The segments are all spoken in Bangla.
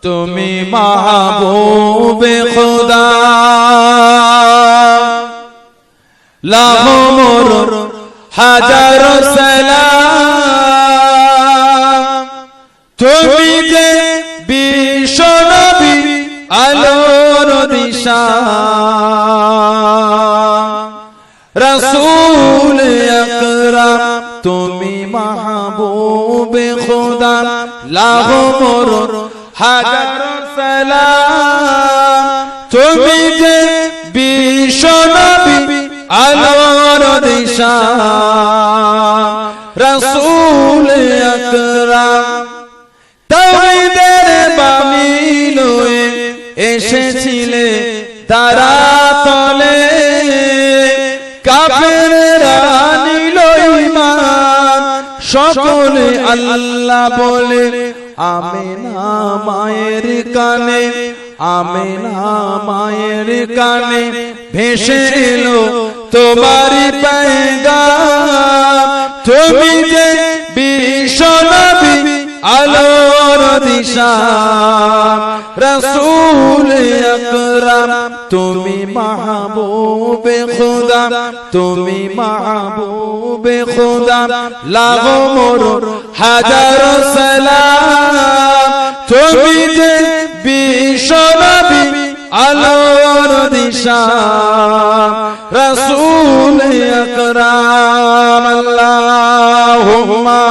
তুমি মাহবুবে খুদা লাখো মোর হাজারো সালাম তুমি যে বিশ্ব নবী আলোর দিশা রাসূল আকরাম তুমি মাহবুবে খুদা লাখো মোর হাজারো সালাম তুমি যে বিশ্ব নবী আলোর দিশা রাসূল আকরাম তাওহীদের বাণী লয়ে এসেছিলে তারা তলে কাফেররা নিল ঈমান সকলে আল্লাহ বলে আমিনা মায়ের কানে আমিনা মায়ের কানে ভেসে এলো তোমারই পয়গাম তুমি যে বিশ্ব নবী আলোর দিশা রাসূল আকরাম তুমি মাহবুবে খুদা তুমি মাহবুবে খুদা লাখো মোর হাজারো সালাম তুমি যে বিশ্ব নবী আলোর দিশা রাসূল আকরাম আল্লাহুম্মা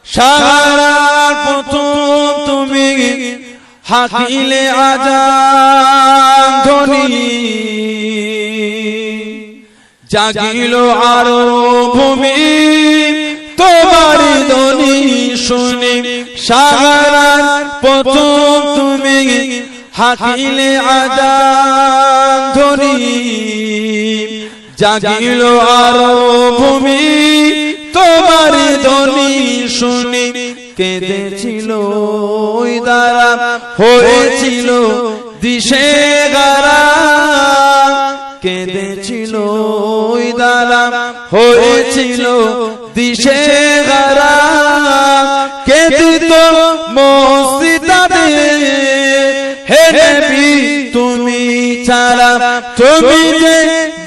সারার প্রথম তুমি হাকিলে আজান ধ্বনি জাগিল আরো ভূমি তোমার ধ্বনি শুনি সারার প্রথম তুমি হাকিলে আজান ধ্বনি জাগিল আরো ভূমি তোমার ধ্বনি শুনি কেঁদেছিল ওই দ্বারা হয়েছিল দিশেহারা কেঁদেছিল ওই দ্বারা হয়েছিল দিশেহারা কেঁদিত মসজিদে হে নবী তুমি ছাড়া তুমি যে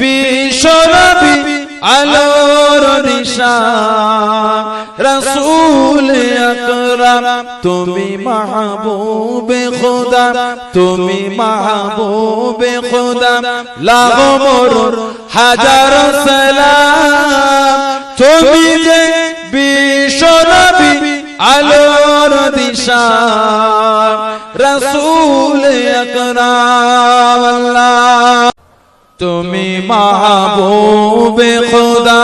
বিশ্ব নবী আলোর দিশা রাসূল আকরাম তুমি মাহবুবে খুদা তুমি মাহবুবে খুদা লাখো মোর হাজারো সালাম তুমি যে বিশ্ব নবী আলোর দিশা রাসূল আকরাম আল্লাহ তুমি মাহবুবে খুদা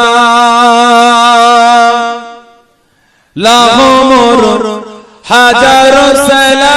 লাখো মোর হাজারো সালাম